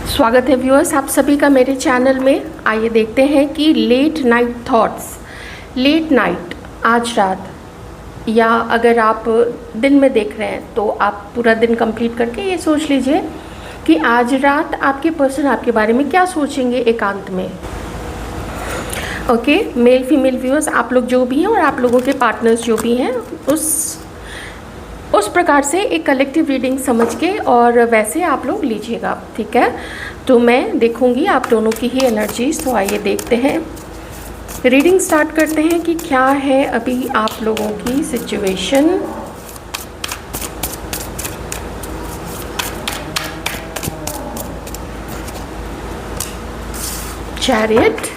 स्वागत है व्यूअर्स आप सभी का मेरे चैनल में। आइए देखते हैं कि late night thoughts, late night आज रात, या अगर आप दिन में देख रहे हैं तो आप पूरा दिन कंप्लीट करके ये सोच लीजिए कि आज रात आपके पर्सन आपके बारे में क्या सोचेंगे एकांत में। ओके, मेल फीमेल व्यूअर्स आप लोग जो भी हैं और आप लोगों के पार्टनर्स जो भी हैं उस प्रकार से एक कलेक्टिव रीडिंग समझ के और वैसे आप लोग लीजिएगा, ठीक है। तो मैं देखूंगी आप दोनों की ही एनर्जीज। तो आइए देखते हैं, रीडिंग स्टार्ट करते हैं कि क्या है अभी आप लोगों की सिचुएशन। चैरियट,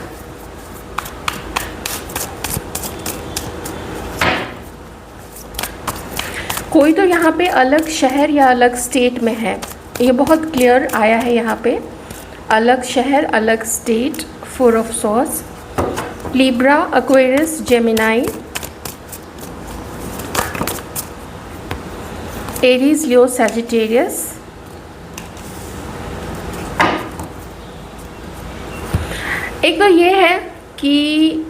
कोई तो यहाँ पे अलग शहर या अलग स्टेट में है, ये बहुत क्लियर आया है यहाँ पे। अलग शहर, अलग state, 4 of swords, Libra, Aquarius, Gemini, Aries, Leo, Sagittarius. एक तो ये है कि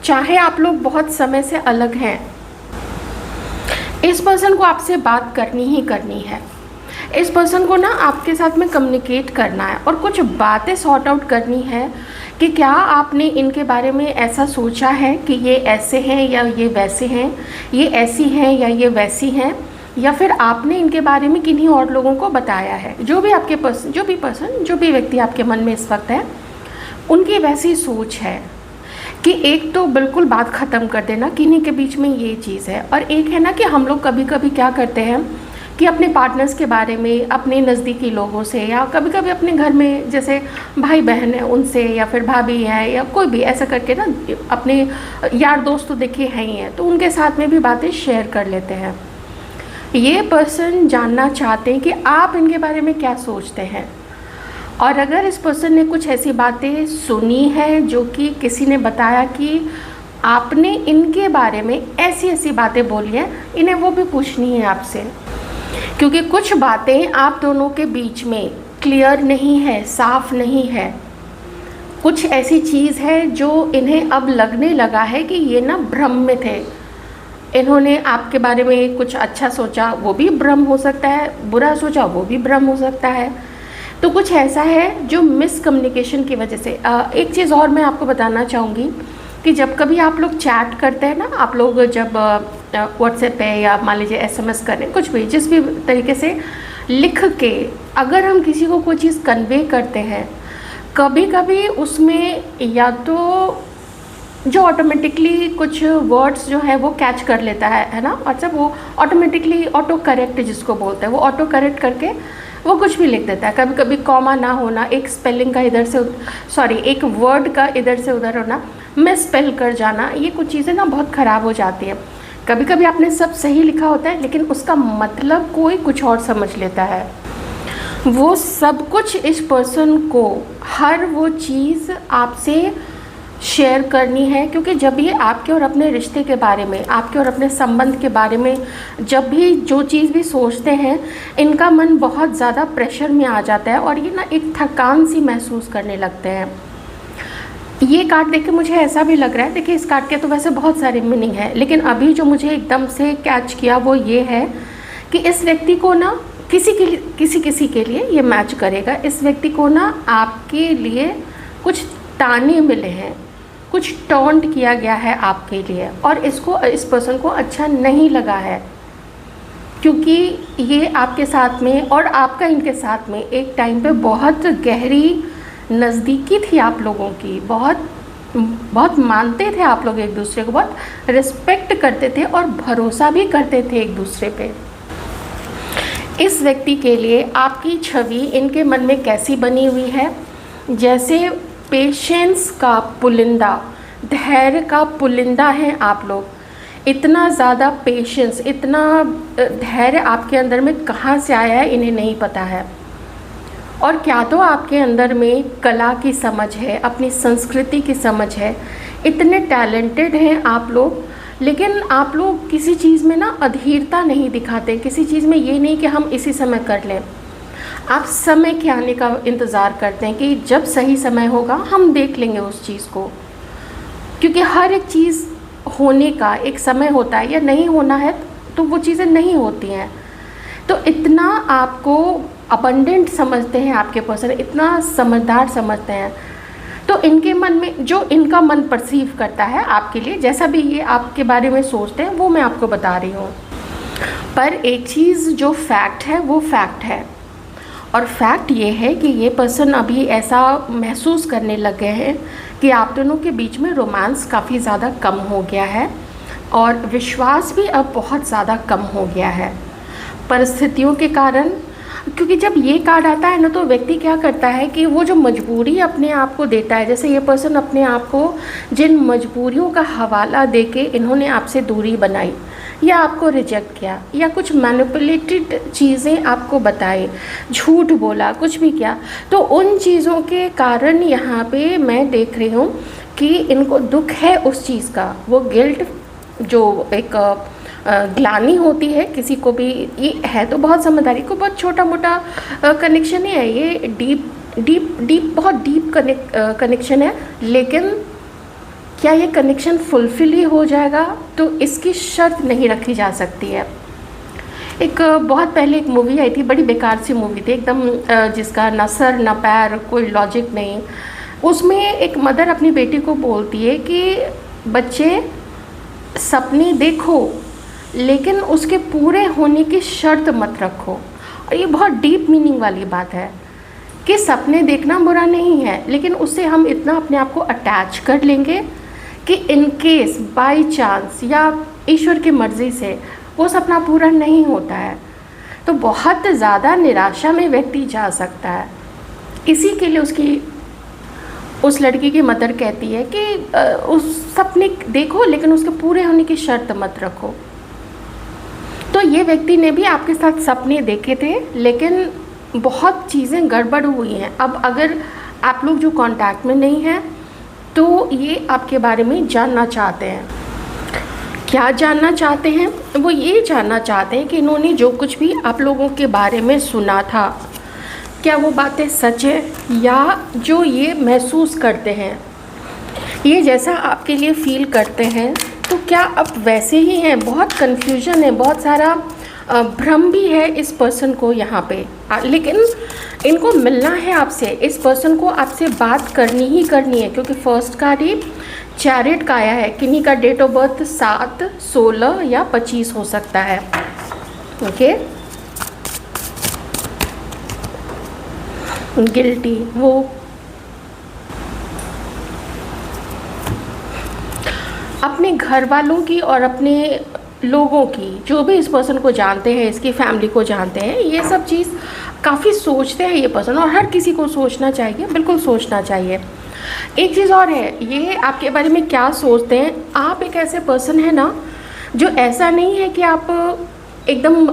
चाहे आप लोग बहुत समय से अलग हैं, इस पर्सन को आपसे बात करनी ही करनी है। इस पर्सन को ना आपके साथ में कम्युनिकेट करना है और कुछ बातें सॉर्ट आउट करनी है कि क्या आपने इनके बारे में ऐसा सोचा है कि ये ऐसे हैं या ये वैसे हैं, ये ऐसी हैं या ये वैसी हैं, या फिर आपने इनके बारे में किन्हीं और लोगों को बताया है। जो भी आपके पर्सन, जो भी व्यक्ति आपके मन में इस वक्त है, उनकी वैसी सोच है कि एक तो बिल्कुल बात ख़त्म कर देना, किन्हीं के बीच में ये चीज़ है। और एक है ना कि हम लोग कभी कभी क्या करते हैं कि अपने पार्टनर्स के बारे में, अपने नज़दीकी लोगों से, या कभी कभी अपने घर में जैसे भाई बहन है उनसे, या फिर भाभी है, या कोई भी ऐसा करके ना अपने यार दोस्त तो देखिए हैं ही हैं, तो उनके साथ में भी बातें शेयर कर लेते हैं। ये पर्सन जानना चाहते हैं कि आप इनके बारे में क्या सोचते हैं। और अगर इस पर्सन ने कुछ ऐसी बातें सुनी है जो कि किसी ने बताया कि आपने इनके बारे में ऐसी ऐसी बातें बोली हैं, इन्हें वो भी पूछनी है आपसे, क्योंकि कुछ बातें आप दोनों के बीच में क्लियर नहीं है, साफ नहीं है। कुछ ऐसी चीज़ है जो इन्हें अब लगने लगा है कि ये ना भ्रम में थे। इन्होंने आपके बारे में कुछ अच्छा सोचा, वो भी भ्रम हो सकता है, बुरा सोचा, वो भी भ्रम हो सकता है। तो कुछ ऐसा है जो मिसकम्युनिकेशन की वजह से। एक चीज़ और मैं आपको बताना चाहूँगी कि जब कभी आप लोग चैट करते हैं ना, आप लोग जब व्हाट्सएप पे या मान लीजिए SMS करें, कुछ भी जिस भी तरीके से लिख के अगर हम किसी को कोई चीज़ कन्वे करते हैं, कभी कभी उसमें या तो जो ऑटोमेटिकली कुछ वर्ड्स जो है वो कैच कर लेता है ना, मतलब वो ऑटोमेटिकली ऑटो करेक्ट जिसको बोलते हैं, वो ऑटो करेक्ट करके वो कुछ भी लिख देता है। कभी कभी कॉमा ना होना, एक स्पेलिंग का इधर से एक वर्ड का इधर से उधर होना, मिस स्पेल कर जाना, ये कुछ चीज़ें ना बहुत ख़राब हो जाती है। कभी कभी आपने सब सही लिखा होता है लेकिन उसका मतलब कोई कुछ और समझ लेता है। वो सब कुछ इस पर्सन को हर वो चीज़ आपसे शेयर करनी है, क्योंकि जब ये आपके और अपने रिश्ते के बारे में, आपके और अपने संबंध के बारे में जब भी जो चीज़ भी सोचते हैं, इनका मन बहुत ज़्यादा प्रेशर में आ जाता है और ये ना एक थकान सी महसूस करने लगते हैं। ये कार्ड देख के मुझे ऐसा भी लग रहा है, देखिए इस कार्ड के तो वैसे बहुत सारे मीनिंग है, लेकिन अभी जो मुझे एकदम से कैच किया वो ये है कि इस व्यक्ति को ना किसी के लिए ये मैच करेगा। इस व्यक्ति को ना आपके लिए कुछ ताने मिले हैं, कुछ टॉन्ट किया गया है आपके लिए, और इस पर्सन को अच्छा नहीं लगा है, क्योंकि ये आपके साथ में और आपका इनके साथ में एक टाइम पे बहुत गहरी नज़दीकी थी आप लोगों की। बहुत मानते थे आप लोग एक दूसरे को, बहुत रिस्पेक्ट करते थे और भरोसा भी करते थे एक दूसरे पे। इस व्यक्ति के लिए आपकी छवि इनके मन में कैसी बनी हुई है, जैसे पेशेंस का पुलिंदा, धैर्य का पुलिंदा हैं आप लोग। इतना ज़्यादा पेशेंस, इतना धैर्य आपके अंदर में कहाँ से आया है इन्हें नहीं पता है। और क्या तो आपके अंदर में कला की समझ है, अपनी संस्कृति की समझ है, इतने टैलेंटेड हैं आप लोग, लेकिन आप लोग किसी चीज़ में ना अधीरता नहीं दिखाते, किसी चीज़ में ये नहीं कि हम इसी समय कर लें। आप समय के आने का इंतज़ार करते हैं कि जब सही समय होगा हम देख लेंगे उस चीज़ को, क्योंकि हर एक चीज़ होने का एक समय होता है, या नहीं होना है तो वो चीज़ें नहीं होती हैं। तो इतना आपको अबंडेंट समझते हैं आपके पर्सन, इतना समझदार समझते हैं, तो इनके मन में जो इनका मन परसीव करता है आपके लिए, जैसा भी ये आपके बारे में सोचते हैं वो मैं आपको बता रही हूँ। पर एक चीज़ जो फैक्ट है वो फैक्ट है, और फैक्ट ये है कि ये पर्सन अभी ऐसा महसूस करने लग गए हैं कि आप दोनों के बीच में रोमांस काफ़ी ज़्यादा कम हो गया है, और विश्वास भी अब बहुत ज़्यादा कम हो गया है परिस्थितियों के कारण। क्योंकि जब ये कार्ड आता है ना, तो व्यक्ति क्या करता है कि वो जो मजबूरी अपने आप को देता है, जैसे ये पर्सन अपने आप को जिन मजबूरियों का हवाला देके इन्होंने आपसे दूरी बनाई, या आपको रिजेक्ट किया, या कुछ मैनिपुलेटेड चीज़ें आपको बताई, झूठ बोला, कुछ भी किया, तो उन चीज़ों के कारण यहाँ पे मैं देख रही हूँ कि इनको दुख है उस चीज़ का। वो गिल्ट जो एक ग्लानि होती है किसी को भी, ये है तो बहुत समझदारी को, बहुत छोटा मोटा कनेक्शन ही है ये, डीप बहुत डीप कनेक्शन है, लेकिन क्या ये कनेक्शन फुलफिल ही हो जाएगा, तो इसकी शर्त नहीं रखी जा सकती है। एक बहुत पहले एक मूवी आई थी, बड़ी बेकार सी मूवी थी एकदम, जिसका ना सर ना पैर, कोई लॉजिक नहीं। उसमें एक मदर अपनी बेटी को बोलती है कि बच्चे सपने देखो, लेकिन उसके पूरे होने की शर्त मत रखो। और ये बहुत डीप मीनिंग वाली बात है कि सपने देखना बुरा नहीं है, लेकिन उससे हम इतना अपने आप को अटैच कर लेंगे कि इन केस बाय चांस या ईश्वर की मर्ज़ी से वो सपना पूरा नहीं होता है, तो बहुत ज़्यादा निराशा में व्यक्ति जा सकता है। इसी के लिए उस लड़की की मदर कहती है कि उस सपने देखो, लेकिन उसके पूरे होने की शर्त मत रखो। तो ये व्यक्ति ने भी आपके साथ सपने देखे थे, लेकिन बहुत चीज़ें गड़बड़ हुई हैं। अब अगर आप लोग जो कांटेक्ट में नहीं हैं, तो ये आपके बारे में जानना चाहते हैं। क्या जानना चाहते हैं? वो ये जानना चाहते हैं कि इन्होंने जो कुछ भी आप लोगों के बारे में सुना था, क्या वो बातें सच है, या जो ये महसूस करते हैं, ये जैसा आपके लिए फील करते हैं, तो क्या अब वैसे ही हैं। बहुत कन्फ्यूजन है, बहुत सारा भ्रम भी है इस पर्सन को यहाँ पे, लेकिन इनको मिलना है आपसे। इस पर्सन को आपसे बात करनी ही करनी है, क्योंकि फर्स्ट कार्ड ही चैरियट का आया है। किन्हीं का डेट ऑफ बर्थ 7, 16 या 25 हो सकता है। ओके, गिल्टी, वो अपने घर वालों की और अपने लोगों की, जो भी इस पर्सन को जानते हैं, इसकी फैमिली को जानते हैं, ये सब चीज़ काफ़ी सोचते हैं ये पर्सन, और हर किसी को सोचना चाहिए, बिल्कुल सोचना चाहिए। एक चीज़ और है, ये आपके बारे में क्या सोचते हैं। आप एक ऐसे पर्सन है ना, जो ऐसा नहीं है कि आप एकदम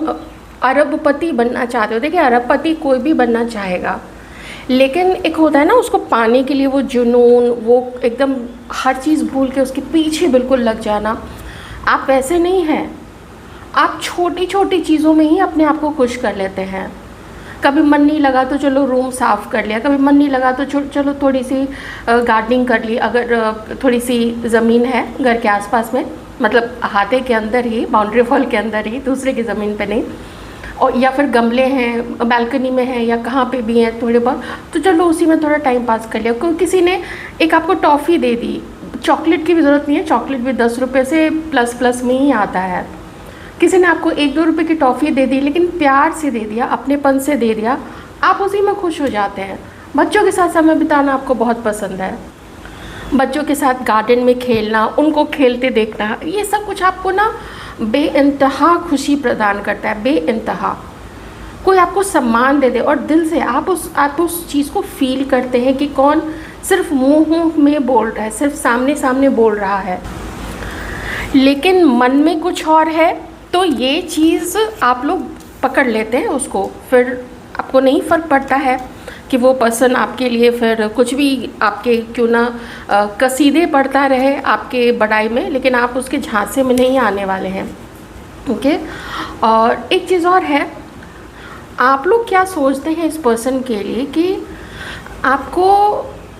अरबपति बनना चाहते हो। देखिए, अरबपति कोई भी बनना चाहेगा, लेकिन एक होता है ना, उसको पाने के लिए वो जुनून, वो एकदम हर चीज़ भूल के उसके पीछे बिल्कुल लग जाना। आप वैसे नहीं हैं। आप छोटी छोटी चीज़ों में ही अपने आप को खुश कर लेते हैं। कभी मन नहीं लगा तो चलो रूम साफ़ कर लिया, कभी मन नहीं लगा तो चलो थोड़ी सी गार्डनिंग कर ली, अगर थोड़ी सी ज़मीन है घर के आसपास में, मतलब अहाते के अंदर ही, बाउंड्री वॉल के अंदर ही, दूसरे की ज़मीन पे नहीं, और या फिर गमले हैं, बालकनी में हैं, या कहाँ पे भी हैं थोड़े बहुत, तो चलो उसी में थोड़ा टाइम पास कर लिया। किसी ने एक आपको टॉफ़ी दे दी, चॉकलेट की भी ज़रूरत नहीं है, चॉकलेट भी 10 रुपये से प्लस में ही आता है। किसी ने आपको 1-2 रुपये की टॉफ़ी दे दी, लेकिन प्यार से दे दिया, अपनेपन से दे दिया, आप उसी में खुश हो जाते हैं। बच्चों के साथ समय बिताना आपको बहुत पसंद है, बच्चों के साथ गार्डन में खेलना, उनको खेलते देखना, ये सब कुछ आपको ना बेइंतहा खुशी प्रदान करता है। बेइंतहा कोई आपको सम्मान दे दे और दिल से आप उस चीज़ को फील करते हैं कि कौन सिर्फ मुंह में बोल रहा है, सिर्फ सामने बोल रहा है, लेकिन मन में कुछ और है। तो ये चीज़ आप लोग पकड़ लेते हैं उसको, फिर आपको नहीं फ़र्क पड़ता है कि वो पर्सन आपके लिए फिर कुछ भी आपके क्यों ना कसीदे पढ़ता रहे आपके बड़ाई में, लेकिन आप उसके झांसे में नहीं आने वाले हैं। ओके, और एक चीज़ और है, आप लोग क्या सोचते हैं इस पर्सन के लिए कि आपको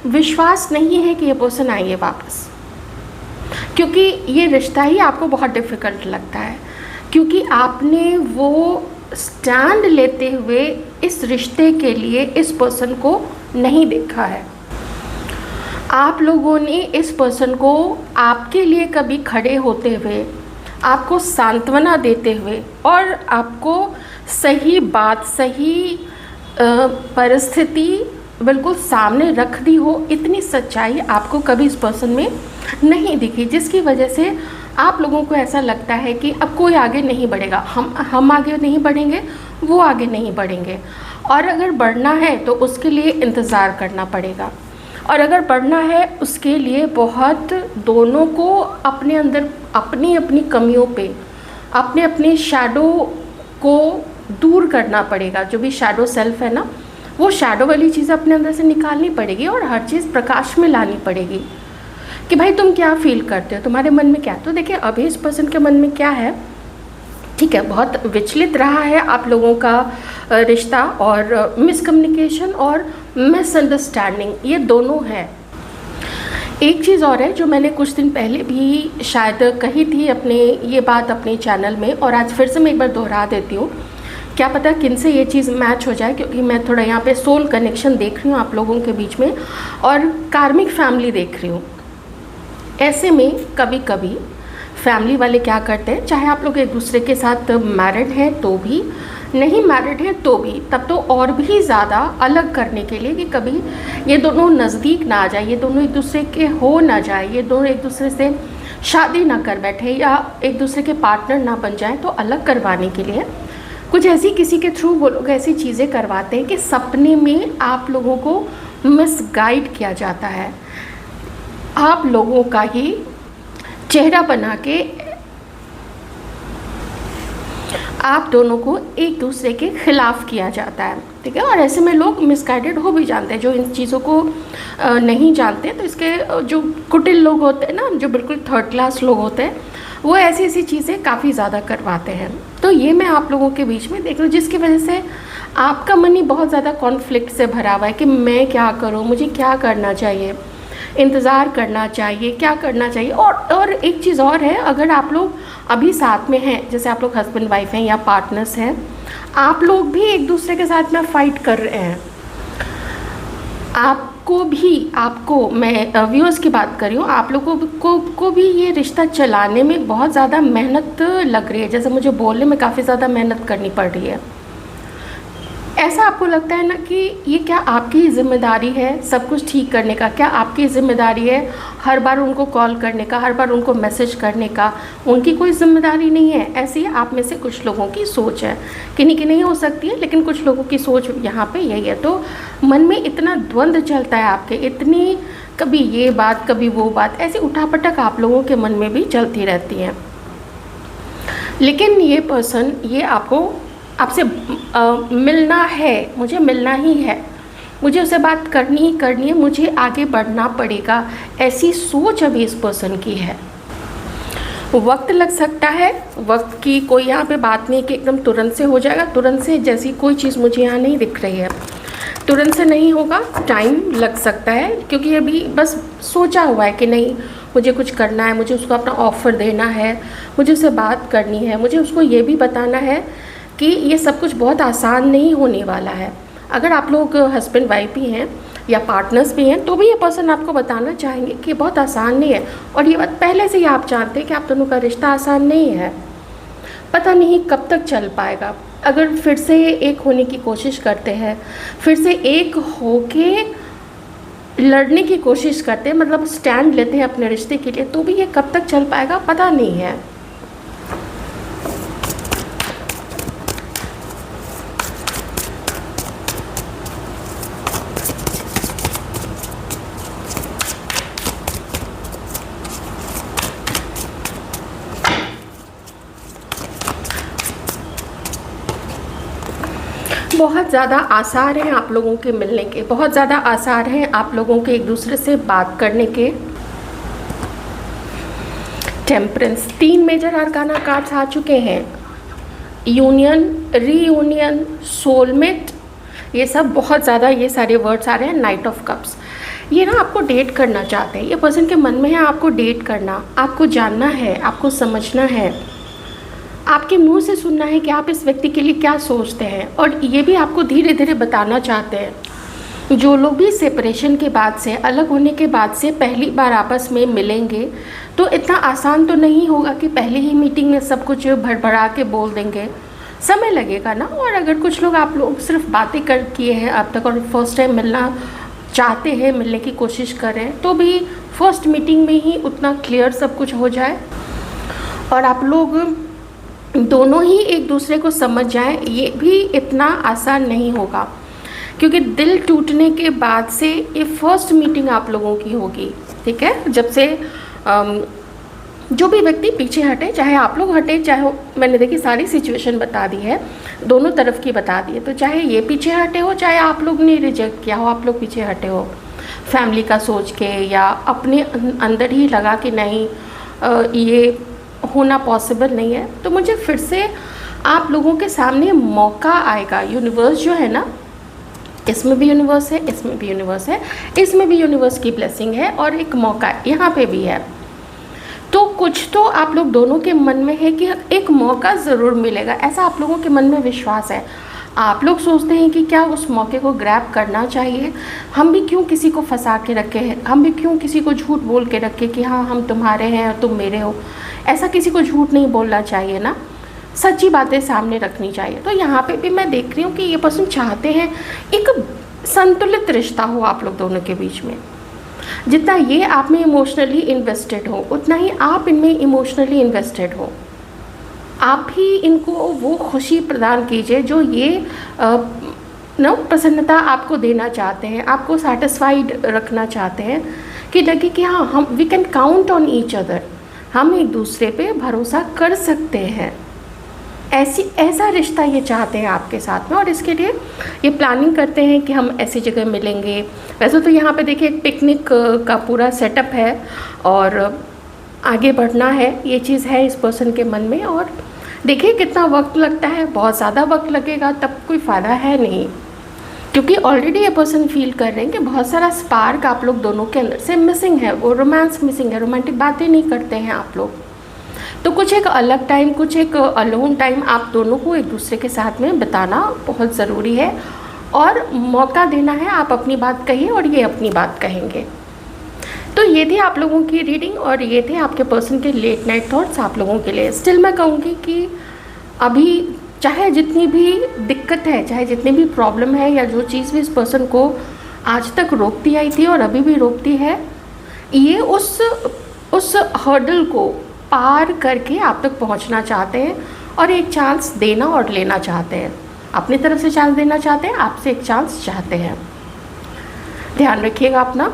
विश्वास नहीं है कि ये पर्सन आएंगे वापस, क्योंकि ये रिश्ता ही आपको बहुत डिफ़िकल्ट लगता है, क्योंकि आपने वो स्टैंड लेते हुए इस रिश्ते के लिए इस पर्सन को नहीं देखा है। आप लोगों ने इस पर्सन को आपके लिए कभी खड़े होते हुए, आपको सांत्वना देते हुए और आपको सही बात, सही परिस्थिति बिल्कुल सामने रख दी हो, इतनी सच्चाई आपको कभी इस पर्सन में नहीं दिखी, जिसकी वजह से आप लोगों को ऐसा लगता है कि अब कोई आगे नहीं बढ़ेगा, हम आगे नहीं बढ़ेंगे, वो आगे नहीं बढ़ेंगे, और अगर बढ़ना है तो उसके लिए इंतज़ार करना पड़ेगा, और अगर बढ़ना है उसके लिए बहुत दोनों को अपने अंदर अपनी अपनी कमियों पे, अपने अपने शैडो को दूर करना पड़ेगा। जो भी शैडो सेल्फ है ना, वो शैडो वाली चीज़ अपने अंदर से निकालनी पड़ेगी और हर चीज़ प्रकाश में लानी पड़ेगी कि भाई तुम क्या फील करते हो, तुम्हारे मन में क्या। तो देखिए अभी इस पर्सन के मन में क्या है, ठीक है, बहुत विचलित रहा है आप लोगों का रिश्ता, और मिसकम्युनिकेशन और मिसअंडरस्टैंडिंग ये दोनों है। एक चीज़ और है जो मैंने कुछ दिन पहले भी शायद कही थी अपने ये बात अपने चैनल में, और आज फिर से मैं एक बार दोहरा देती हूँ, क्या पता किन से ये चीज़ मैच हो जाए, क्योंकि मैं थोड़ा यहाँ पे सोल कनेक्शन देख रही हूँ आप लोगों के बीच में और कार्मिक फैमिली देख रही हूँ। ऐसे में कभी कभी फैमिली वाले क्या करते हैं, चाहे आप लोग एक दूसरे के साथ मैरिड हैं तो भी, नहीं मैरिड हैं तो भी, तब तो और भी ज़्यादा अलग करने के लिए कि कभी ये दोनों नज़दीक ना आ जाए, ये दोनों एक दूसरे के हो ना जाए, ये दोनों एक दूसरे से शादी ना कर बैठे या एक दूसरे के पार्टनर ना बन जाए, तो अलग करवाने के लिए कुछ ऐसी किसी के थ्रू वो लोग ऐसी चीज़ें करवाते हैं कि सपने में आप लोगों को मिसगाइड किया जाता है, आप लोगों का ही चेहरा बना के आप दोनों को एक दूसरे के खिलाफ किया जाता है, ठीक है। और ऐसे में लोग मिसगाइडेड हो भी जानते हैं, जो इन चीज़ों को नहीं जानते, तो इसके जो कुटिल लोग होते हैं ना, जो बिल्कुल थर्ड क्लास लोग होते हैं, वो ऐसी ऐसी चीज़ें काफ़ी ज़्यादा करवाते हैं। तो ये मैं आप लोगों के बीच में देख रही हूँ, जिसकी वजह से आपका मन ही बहुत ज़्यादा कॉन्फ्लिक्ट से भरा हुआ है कि मैं क्या करूँ, मुझे क्या करना चाहिए, इंतज़ार करना चाहिए, क्या करना चाहिए। और एक चीज़ और है, अगर आप लोग अभी साथ में हैं, जैसे आप लोग हस्बैंड वाइफ हैं या पार्टनर्स हैं, आप लोग भी एक दूसरे के साथ में फाइट कर रहे हैं, आपको मैं व्यूअर्स की बात कर रही हूँ, आप लोगों को भी ये रिश्ता चलाने में बहुत ज़्यादा मेहनत लग रही है, जैसे मुझे बोलने में काफ़ी ज़्यादा मेहनत करनी पड़ रही है। ऐसा आपको लगता है ना कि ये क्या आपकी ज़िम्मेदारी है सब कुछ ठीक करने का, क्या आपकी ज़िम्मेदारी है हर बार उनको कॉल करने का, हर बार उनको मैसेज करने का, उनकी कोई ज़िम्मेदारी नहीं है। ऐसी आप में से कुछ लोगों की सोच है, किन्हीं की नहीं हो सकती है, लेकिन कुछ लोगों की सोच यहाँ पे यही है। तो मन में इतना द्वंद्व चलता है आपके, इतनी कभी ये बात कभी वो बात, ऐसी उठापटक आप लोगों के मन में भी चलती रहती है। लेकिन ये पर्सन ये आपसे मिलना है, मुझे मिलना ही है, मुझे उससे बात करनी ही करनी है, मुझे आगे बढ़ना पड़ेगा, ऐसी सोच अभी इस पर्सन की है। वक्त लग सकता है, वक्त की कोई यहाँ पे बात नहीं कि एकदम तुरंत से हो जाएगा, तुरंत से जैसी कोई चीज़ मुझे यहाँ नहीं दिख रही है, तुरंत से नहीं होगा, टाइम लग सकता है, क्योंकि अभी बस सोचा हुआ है कि नहीं मुझे कुछ करना है, मुझे उसको अपना ऑफ़र देना है, मुझे उससे बात करनी है, मुझे उसको ये भी बताना है कि ये सब कुछ बहुत आसान नहीं होने वाला है। अगर आप लोग हस्बैंड वाइफ भी हैं या पार्टनर्स भी हैं, तो भी ये पर्सन आपको बताना चाहेंगे कि बहुत आसान नहीं है, और ये बात पहले से ही आप जानते हैं कि आप दोनों का रिश्ता आसान नहीं है, पता नहीं कब तक चल पाएगा। अगर फिर से एक होने की कोशिश करते हैं, फिर से एक होके लड़ने की कोशिश करते हैं, मतलब स्टैंड लेते हैं अपने रिश्ते के लिए, तो भी ये कब तक चल पाएगा पता नहीं है। बहुत ज़्यादा आसार हैं आप लोगों के मिलने के, बहुत ज़्यादा आसार हैं आप लोगों के एक दूसरे से बात करने के। टेम्परेंस, 3 मेजर आर्काना कार्ड्स आ चुके हैं। यूनियन, रीयूनियन, सोलमेट, ये सब बहुत ज़्यादा ये सारे वर्ड्स आ रहे हैं। नाइट ऑफ कप्स, ये ना आपको डेट करना चाहते हैं, ये पर्सन के मन में है आपको डेट करना, आपको जानना है, आपको समझना है, आपके मुंह से सुनना है कि आप इस व्यक्ति के लिए क्या सोचते हैं, और ये भी आपको धीरे धीरे बताना चाहते हैं। जो लोग भी सेपरेशन के बाद से, अलग होने के बाद से पहली बार आपस में मिलेंगे तो इतना आसान तो नहीं होगा कि पहले ही मीटिंग में सब कुछ भड़बड़ा के बोल देंगे, समय लगेगा ना। और अगर कुछ लोग, आप लोग सिर्फ बातें कर किए हैं अब तक और फर्स्ट टाइम मिलना चाहते हैं, मिलने की कोशिश कर रहे हैं, तो भी फर्स्ट मीटिंग में ही उतना क्लियर सब कुछ हो जाए और आप लोग दोनों ही एक दूसरे को समझ जाएं, ये भी इतना आसान नहीं होगा। क्योंकि दिल टूटने के बाद से ये फर्स्ट मीटिंग आप लोगों की होगी, ठीक है। जब से जो भी व्यक्ति पीछे हटे, चाहे आप लोग हटे, चाहे मैंने देखी सारी सिचुएशन बता दी है, दोनों तरफ की बता दी है, तो चाहे ये पीछे हटे हो, चाहे आप लोग ने रिजेक्ट किया हो, आप लोग पीछे हटे हो फैमिली का सोच के, या अपने अंदर ही लगा कि नहीं ये होना पॉसिबल नहीं है, तो मुझे फिर से आप लोगों के सामने मौका आएगा। यूनिवर्स जो है ना, इसमें भी यूनिवर्स है, इसमें भी यूनिवर्स है, इसमें भी यूनिवर्स की ब्लेसिंग है और एक मौका यहाँ पे भी है। तो कुछ तो आप लोग दोनों के मन में है कि एक मौका ज़रूर मिलेगा, ऐसा आप लोगों के मन में विश्वास है। आप लोग सोचते हैं कि क्या उस मौके को ग्रैब करना चाहिए, हम भी क्यों किसी को फंसा के रखे हैं, हम भी क्यों किसी को झूठ बोल के रखे कि हाँ हम तुम्हारे हैं और तुम मेरे हो। ऐसा किसी को झूठ नहीं बोलना चाहिए ना, सच्ची बातें सामने रखनी चाहिए। तो यहाँ पे भी मैं देख रही हूँ कि ये पर्सन चाहते हैं एक संतुलित रिश्ता हो आप लोग दोनों के बीच में। जितना ये आप में इमोशनली इन्वेस्टेड हो, उतना ही आप इनमें इमोशनली इन्वेस्टेड हो। आप ही इनको वो खुशी प्रदान कीजिए जो ये प्रसन्नता आपको देना चाहते हैं, आपको सेटिस्फाइड रखना चाहते हैं, कि लगे कि हाँ हम we can count on each other, हम एक दूसरे पे भरोसा कर सकते हैं। ऐसा रिश्ता ये चाहते हैं आपके साथ में, और इसके लिए ये प्लानिंग करते हैं कि हम ऐसी जगह मिलेंगे। वैसे तो यहाँ पे देखिए एक पिकनिक का पूरा सेटअप है और आगे बढ़ना है, ये चीज़ है इस पर्सन के मन में। और देखिए कितना वक्त लगता है, बहुत ज़्यादा वक्त लगेगा तब कोई फ़ायदा है नहीं, क्योंकि ऑलरेडी ये पर्सन फील कर रहे हैं कि बहुत सारा स्पार्क आप लोग दोनों के अंदर से मिसिंग है, वो रोमांस मिसिंग है, रोमांटिक बातें नहीं करते हैं आप लोग। तो कुछ एक अलग टाइम, कुछ एक अलोन टाइम आप दोनों को एक दूसरे के साथ में बिताना बहुत ज़रूरी है और मौका देना है। आप अपनी बात कहिए और ये अपनी बात कहेंगे। तो ये थी आप लोगों की रीडिंग और ये थे आपके पर्सन के लेट नाइट थॉट्स आप लोगों के लिए। स्टिल मैं कहूँगी कि अभी चाहे जितनी भी दिक्कत है, चाहे जितनी भी प्रॉब्लम है, या जो चीज़ भी इस पर्सन को आज तक रोकती आई थी और अभी भी रोकती है, ये उस हर्डल को पार करके आप तक पहुंचना चाहते हैं और एक चांस देना और लेना चाहते हैं। अपनी तरफ से चांस देना चाहते हैं, आपसे एक चांस चाहते हैं। ध्यान रखिएगा अपना।